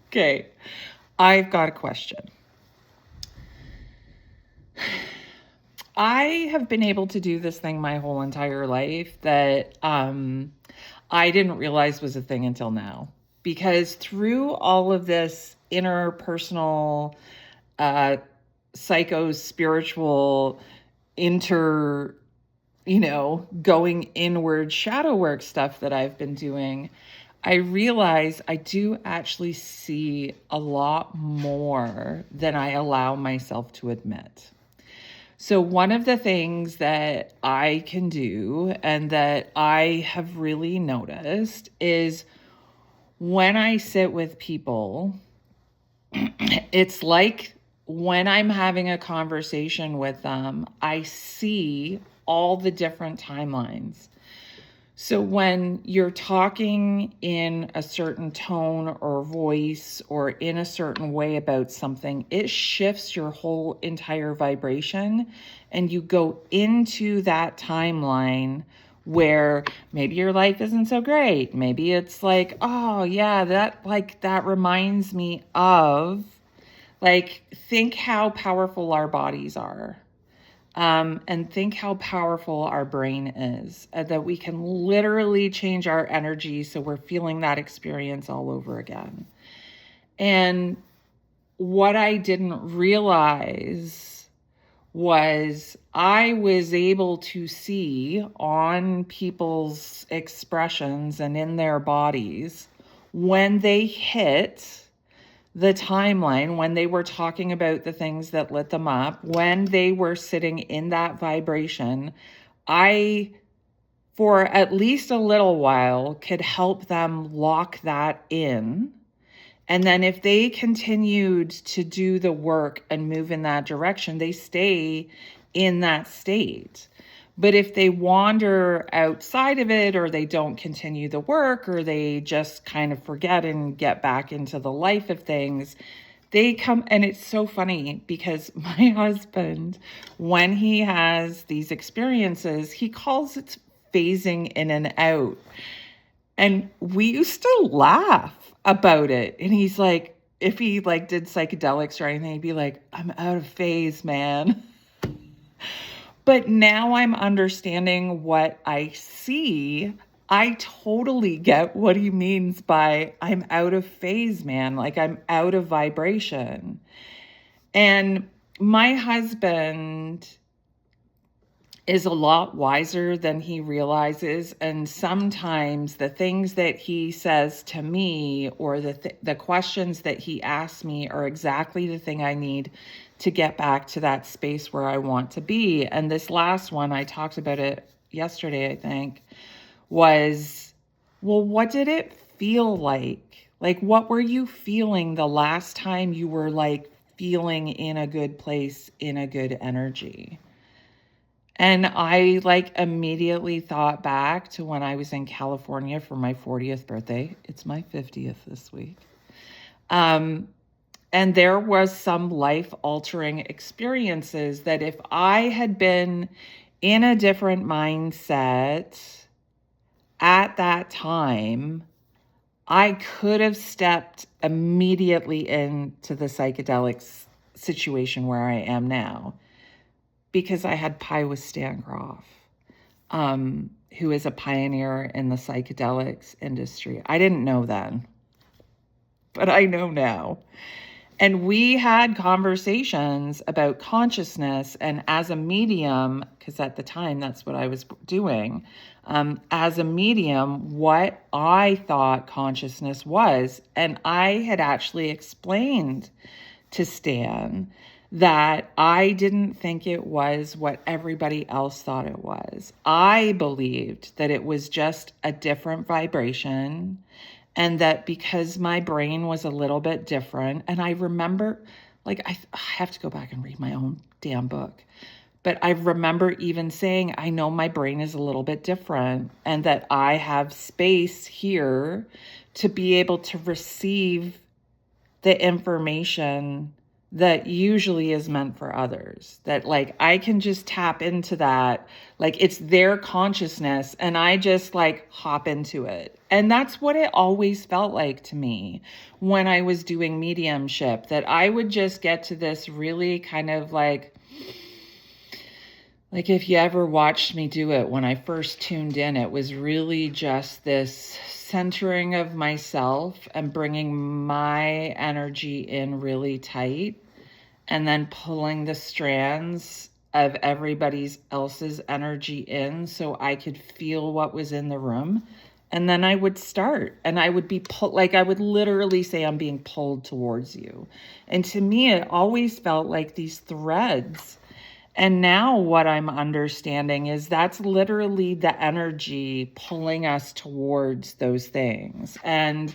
Okay, I've got a question. I have been able to do this thing my whole entire life that I didn't realize was a thing until now. Because through all of this interpersonal, uh, psycho spiritual, inter, going inward shadow work stuff that I've been doing, I realize I do actually see a lot more than I allow myself to admit. So, one of the things that I can do and that I have really noticed is when I sit with people, it's like when I'm having a conversation with them, I see all the different timelines. So when you're talking in a certain tone or voice or in a certain way about something, it shifts your whole entire vibration and you go into that timeline where maybe your life isn't so great. Maybe it's like, oh yeah, that reminds me of, like, think how powerful our bodies are. And think how powerful our brain is, that we can literally change our energy so we're feeling that experience all over again. And what I didn't realize was I was able to see on people's expressions and in their bodies when they hit the timeline, when they were talking about the things that lit them up, when they were sitting in that vibration, I, for at least a little while, could help them lock that in. And then if they continued to do the work and move in that direction, they stay in that state. But if they wander outside of it, or they don't continue the work, or they just kind of forget and get back into the life of things, they come. And it's so funny because my husband, when he has these experiences, he calls it phasing in and out. And we used to laugh about it. And he's like, if he like did psychedelics or anything, he'd be like, I'm out of phase, man. But now I'm understanding what I see. I totally get what he means by I'm out of phase, man. Like I'm out of vibration. And my husband is a lot wiser than he realizes. And sometimes the things that he says to me or the questions that he asks me are exactly the thing I need to get back to that space where I want to be. And this last one, I talked about it yesterday, I think, was, well, what did it feel like? Like, what were you feeling the last time you were like feeling in a good place, in a good energy? And I like immediately thought back to when I was in California for my 40th birthday. It's my 50th this week. And there was some life altering experiences that if I had been in a different mindset at that time, I could have stepped immediately into the psychedelics situation where I am now, because I had Pywa Stancroft, who is a pioneer in the psychedelics industry. I didn't know then, but I know now. And we had conversations about consciousness, and as a medium, because at the time that's what I was doing, as a medium, what I thought consciousness was. And I had actually explained to Stan that I didn't think it was what everybody else thought it was. I believed that it was just a different vibration, and that because my brain was a little bit different, and I remember, like, I have to go back and read my own damn book, but I remember even saying, I know my brain is a little bit different, and that I have space here to be able to receive the information that usually is meant for others. That like I can just tap into that, like it's their consciousness and I just like hop into it. And that's what it always felt like to me when I was doing mediumship, that I would just get to this really kind of like if you ever watched me do it when I first tuned in, it was really just this centering of myself and bringing my energy in really tight and then pulling the strands of everybody else's energy in so I could feel what was in the room. And then I would start and I would be pulled, like I would literally say, I'm being pulled towards you. And to me, it always felt like these threads. And now what I'm understanding is that's literally the energy pulling us towards those things. And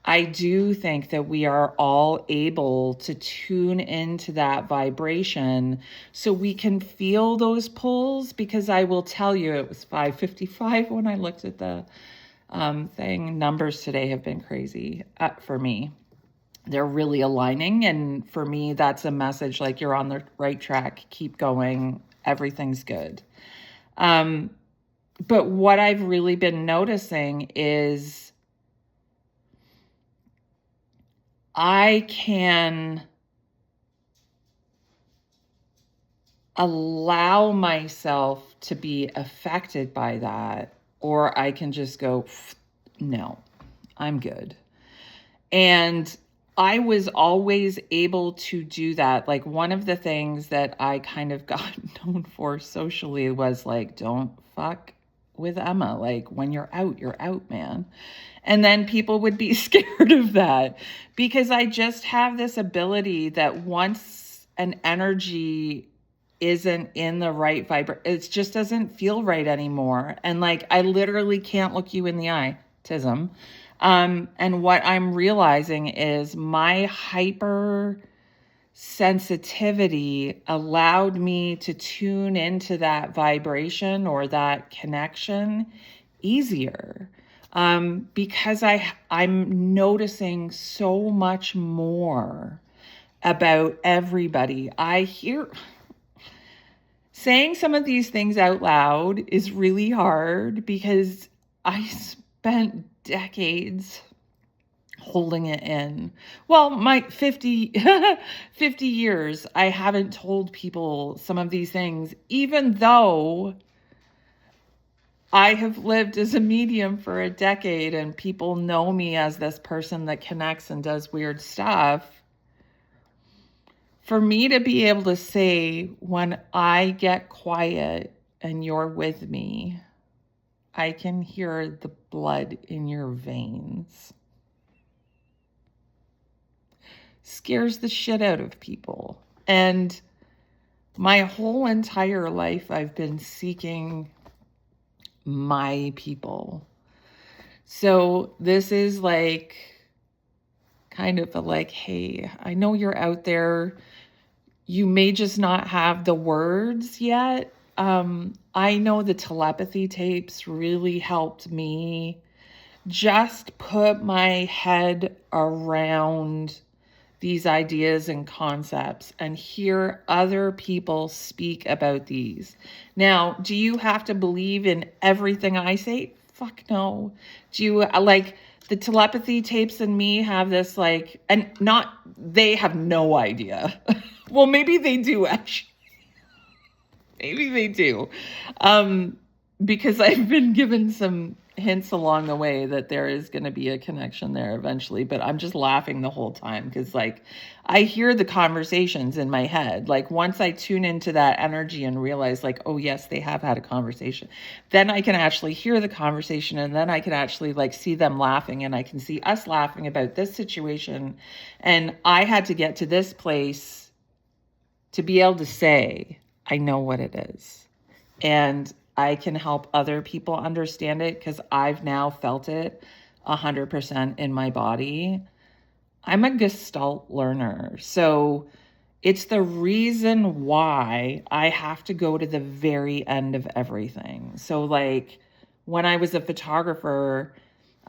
I do think that we are all able to tune into that vibration so we can feel those pulls, because I will tell you, it was 5:55 when I looked at the thing. Numbers today have been crazy for me. They're really aligning. And for me, that's a message like you're on the right track. Keep going. Everything's good. But what I've really been noticing is I can allow myself to be affected by that, or I can just go, no, I'm good. And I was always able to do that. Like one of the things that I kind of got known for socially was like, don't fuck with Emma. Like when you're out, man. And then people would be scared of that because I just have this ability that once an energy isn't in the right vibration, it just doesn't feel right anymore. And like, I literally can't look you in the eye, Tism. And what I'm realizing is my hyper sensitivity allowed me to tune into that vibration or that connection easier. Because I'm noticing so much more about everybody. I hear saying some of these things out loud is really hard because I spent decades holding it in. Well, my 50 years, I haven't told people some of these things, even though I have lived as a medium for a decade and people know me as this person that connects and does weird stuff. For me to be able to say, when I get quiet and you're with me, I can hear the blood in your veins, scares the shit out of people. And my whole entire life, I've been seeking my people. So this is like kind of a like, hey, I know you're out there. You may just not have the words yet. I know the telepathy tapes really helped me just put my head around these ideas and concepts and hear other people speak about these. Now, do you have to believe in everything I say? Fuck no. Do you like the telepathy tapes and me have this like, and not, they have no idea. Well, maybe they do actually. Maybe they do. Because I've been given some hints along the way that there is going to be a connection there eventually, but I'm just laughing the whole time because like I hear the conversations in my head. Like once I tune into that energy and realize like, oh yes, they have had a conversation, then I can actually hear the conversation and then I can actually like see them laughing and I can see us laughing about this situation. And I had to get to this place to be able to say, I know what it is. And I can help other people understand it because I've now felt it 100% in my body. I'm a Gestalt learner. So it's the reason why I have to go to the very end of everything. So like when I was a photographer,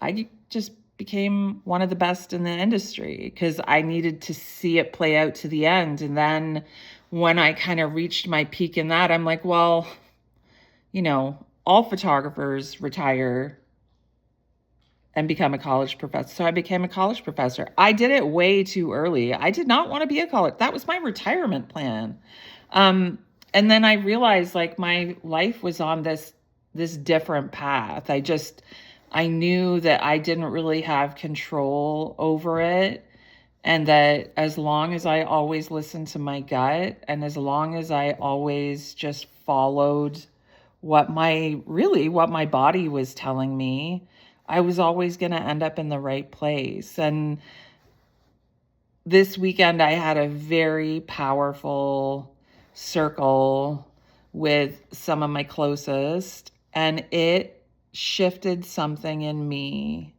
I just became one of the best in the industry because I needed to see it play out to the end. And then when I kind of reached my peak in that, I'm like, well, you know, all photographers retire and become a college professor. So I became a college professor. I did it way too early. I did not want to be a college. That was my retirement plan. And then I realized like my life was on this different path. I knew that I didn't really have control over it. And that as long as I always listened to my gut and as long as I always just followed what my body was telling me, I was always going to end up in the right place. And this weekend, I had a very powerful circle with some of my closest, and it shifted something in me.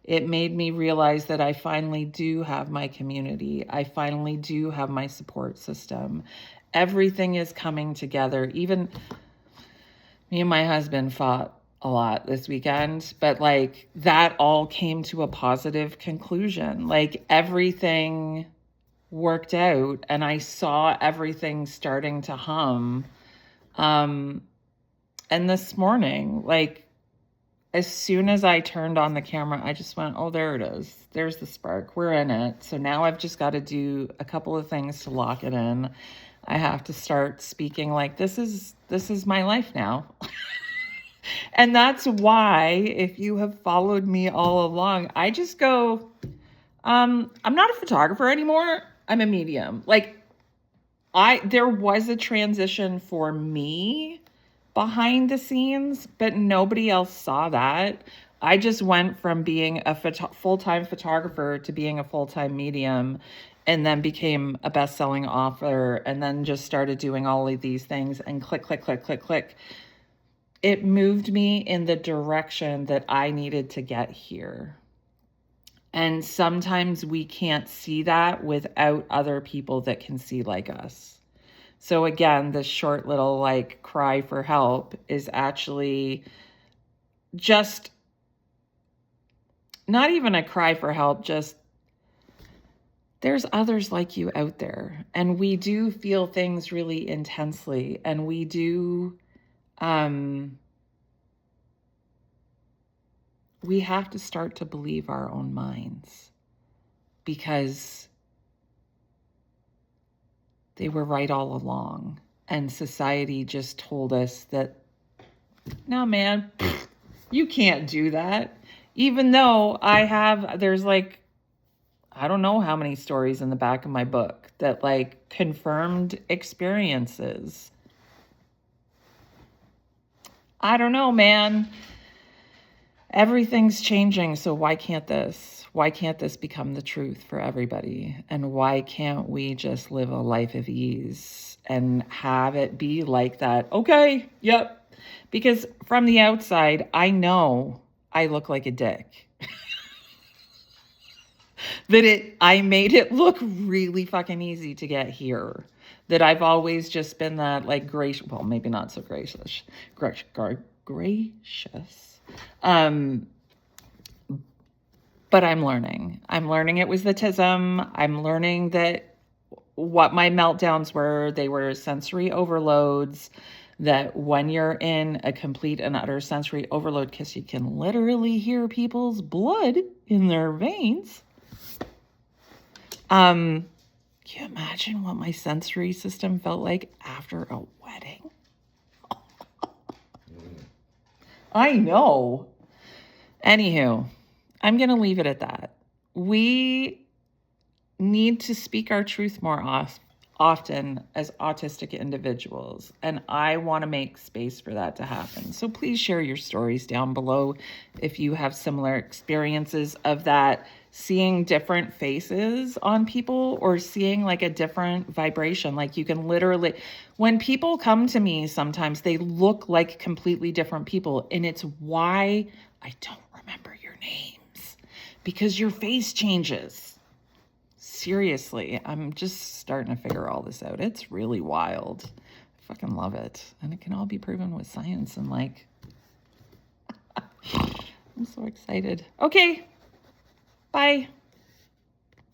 It made me realize that I finally do have my community. I finally do have my support system. Everything is coming together. Even me and my husband fought a lot this weekend, but like that all came to a positive conclusion. Like everything worked out and I saw everything starting to hum. And this morning, like as soon as I turned on the camera, I just went, oh, there it is. There's the spark. We're in it. So now I've just got to do a couple of things to lock it in. I have to start speaking like this is my life now. And that's why, if you have followed me all along, I just go, I'm not a photographer anymore. I'm a medium. Like there was a transition for me behind the scenes, but nobody else saw that. I just went from being a full-time photographer to being a full-time medium, and then became a best-selling author, and then just started doing all of these things and click, click, click, click, click. It moved me in the direction that I needed to get here. And sometimes we can't see that without other people that can see like us. So again, this short little like cry for help is actually just not even a cry for help, just there's others like you out there. And we do feel things really intensely. And we do, we have to start to believe our own minds because they were right all along. And society just told us that, no, man, you can't do that. Even though there's like, I don't know how many stories in the back of my book that like confirmed experiences. I don't know, man. Everything's changing. So why can't this become the truth for everybody? And why can't we just live a life of ease and have it be like that? Okay. Yep. Because from the outside, I know I look like a dick. I made it look really fucking easy to get here. That I've always just been that like gracious, well, maybe not so gracious. But I'm learning. I'm learning it was the tism. I'm learning that what my meltdowns were, they were sensory overloads. That when you're in a complete and utter sensory overload, because you can literally hear people's blood in their veins. Can you imagine what my sensory system felt like after a wedding? I know. Anywho, I'm going to leave it at that. We need to speak our truth more often as autistic individuals, and I want to make space for that to happen. So please share your stories down below if you have similar experiences of that, seeing different faces on people or seeing like a different vibration. Like you can literally, when people come to me, sometimes they look like completely different people, and it's why I don't remember your names, because your face changes. Seriously, I'm just starting to figure all this out. It's really wild. I fucking love it. And it can all be proven with science and like, I'm so excited. Okay. Bye.